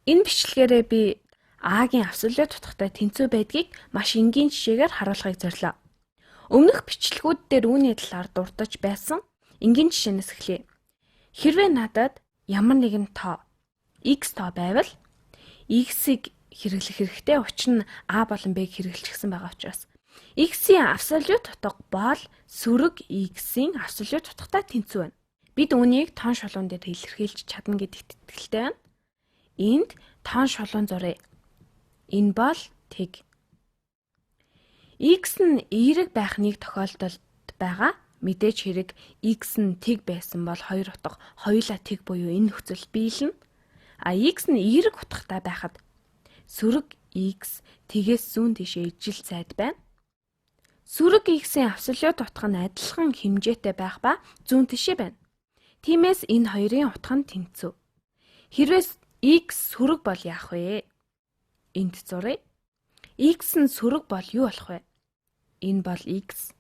Энэ бичлэгээрээ би А-гийн абсолют утгатай тэнцүү байдгийг маш энгийн жишээгээр харуулахыг зорилоо. Өмнөх бичлэгүүд дээр үүний талаар дурдж байсан энгийн жишээнээс эхлэе. Хэрвээ надад ямар нэгэн тоо x тоо байвал x-ийг хэрэглэх хэрэгтэй. Учир нь a болон b-г хэрэглэчихсэн байгаа учраас x-ийн абсолют утга бол сөрөг x-ийн абсолют утгатай тэнцүү байна. Бид үүнийг тоон шулуун дээр илэрхийлж чадна гэдэгт итгэлтэй байна. Энд тоон шулуун зуръя. Энэ бол тэг. X нь эерэг байх нэг тохиолдолд байгаа. Мэдээж хэрэг x нь тэг байсан бол хоёр утга хоёулаа тэг буюу энэ нөхцөл биелнэ. А x нь эерэг утгатай байхад сөрөг x тэгээс зүүн тишээ ижил зайд байна. Сөрөг x-ийн абсолют утга нь адилхан хэмжээтэй байх ба зүүн тишээ байна. Тиймээс энэ хоёрын утга нь тэнцүү. Хэрвээ x сөрөг бол яах вэ? Энд зуръя. X нь сөрөг бол юу болох вэ? Энэ бол x.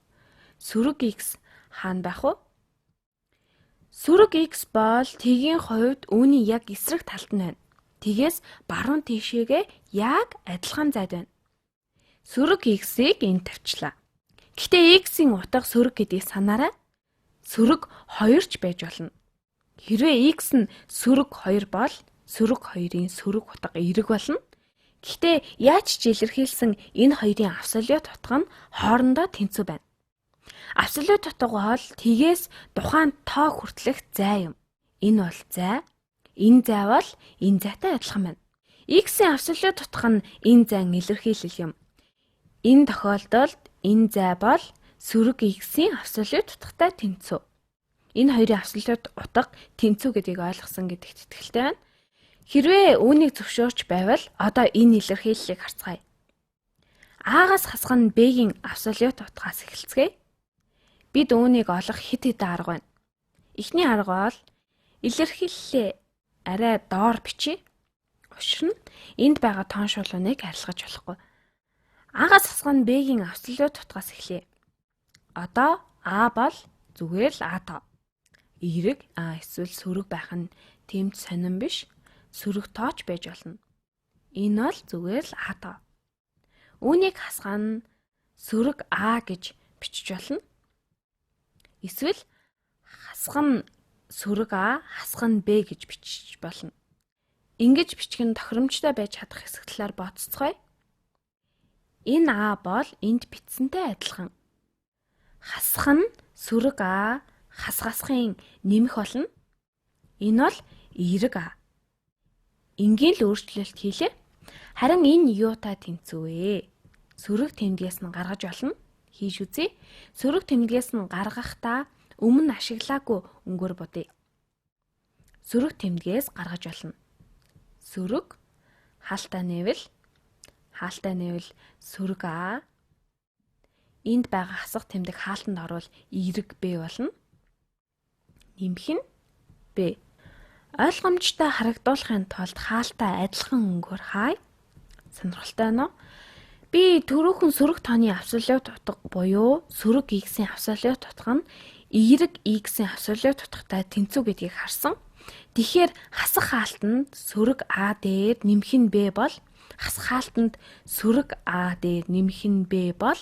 Сөрөг x хаана байх вэ? Сөрөг x бол t-ийн хувьд үүний яг эсрэг талд нь байна. Тгээс баруун тишээгээ яг адилхан зайд байна. Сөрөг x-ийг энд тавьчлаа. Гэхдээ x-ийн утга сөрөг гэдгийг санаарай. Сөрөг 2 ч байж болно. Хэрвээ x нь сөрөг 2 бол сөрөг 2-ын сөрөг утга эерэг болно. Гэхдээ яаж ч илэрхийлсэн энэ хоёрын абсолют утга нь хоорондоо тэнцүү байна. Абсолют утга бол тгээс тухайн тоо хүртэлх зай юм. Энэ бол зай. Энэ зай бол энэ зайтай адилхан байна. X-ийн абсолют утга нь энэ зайн илэрхийлэл юм. Энэ тохиолдолд энэ зай бол сөрөг x-ийн абсолют утгатай тэнцүү. Энэ хоёрын абсолют утга тэнцүү гэдгийг ойлгосон гэдэгт итгэлтэй байна. Хэрвээ үүнийг зөвшөөрч байвал одоо энэ илэрхийллийг харцгаая. А-гаас хасган B-гийн абсолют утгаас эхэлцгээе. Бид үүнийг олох хэд хэдэн арга байна. Эхний арга бол илэрхийллээ арай доор бичиж. Учир нь энд байгаа тоон шулууныг арилгаж болохгүй. А-гаас хасган B-гийн абсолют утгаас эхлэе. Одоо А бол зүгээр л А тоо. Эерэг эсвэл сөрөг байх нь тэмд сонирн биш. Сөрөг тооч байж болно. Энэ бол зүгээр л А тоо. Үүнийг хасгана сөрөг А гэж бичиж болно. Эсвэл хасгана сөрөг А, хасгана Б гэж бичиж болно. Ингэж бичих нь тохиромжтой байж чадах хэсэг талаар бодцгоё. Энэ А бол энд бичсэнтэй адилхан. Хасгана сөрөг А хасгасхын нэмэх болно. Энэ бол эерэг А. Энгийн л өөрчлөлт хийлээ. Харин энэ юутай тэнцүү вэ? Сөрөг тэмдгээс нь гаргаж болно. Хийж үзье. Сөрөг тэмдгээс нь гаргахдаа өмнө ашиглаагүй өнгөөр бодъё. Сөрөг тэмдгээс гаргаж болно. Сөрөг хаалттай нэвэл сөрөг А. Энд байгаа хасах тэмдэг хаалтанд орвол эерэг Б болно. Нэмэх нь Б. Ойлгомжтой харагдуулахын тулд хаалтаа адилхан өнгөөр хай. Сонирхолтой байна уу? Би түрүүхэн сөрөг тооны абсолют утга буюу сөрөг x-ийн абсолют утга нь эерэг x-ийн абсолют утгатай тэнцүү гэдгийг харсан. Тэгэхээр хасах хаалтанд сөрөг A дээр нэмэх нь B бол хасах хаалтанд сөрөг A дээр нэмэх нь B бол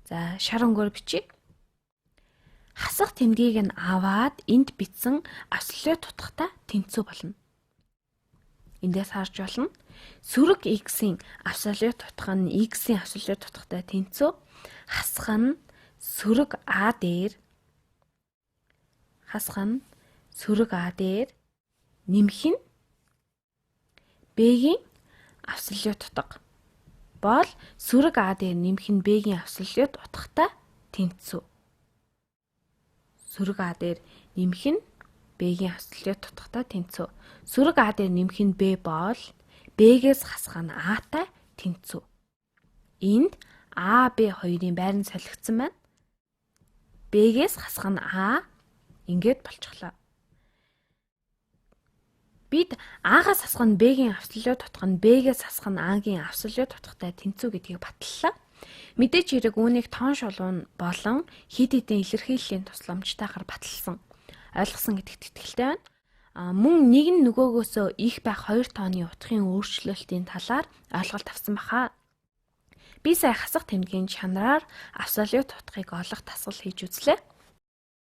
за шар өнгөөр бичиж. Хасах тэмдгийг нь аваад энд бичсэн абсолют утгатай тэнцүү болно. Эндээс харж болно. Сөрөг x-ийн абсолют утга нь x-ийн абсолют утгатай тэнцүү. Хасах нь сөрөг A дээр нэмэх нь B-гийн абсолют утга бол сөрөг А дээр нэмэх нь B-гийн абсолют утгатай тэнцүү. Сөрөг А дээр нэмэх нь B-гийн абсолют утгатай тэнцүү. Сөрөг А дээр нэмэх нь B бол B-гээс хасах нь A-тай тэнцүү. Энд А, B хоёрын байр нь солигдсон байна. B-гээс хасах нь A ингээд болчихлоо. Бид А-гаас хасах нь B-гийн абсолют утга нь B-гээс хасах нь A-гийн абсолют утгатай тэнцүү гэдгийг баталлаа. Мэдээж хэрэг үүнийг тоон шулуун болон хэд хэдэн илэрхийллийн тусламжтайгаар баталсан. Ойлгосон гэдэгт итгэлтэй байна. Мөн нэг нь нөгөөгөөсөө их байх 2 тооны утгын өөрчлөлтийн талаар ойлголт авсан баха. Би сая хасах тэмдгийн чанараар абсолют утгыг олох дасгал хийж үзлээ.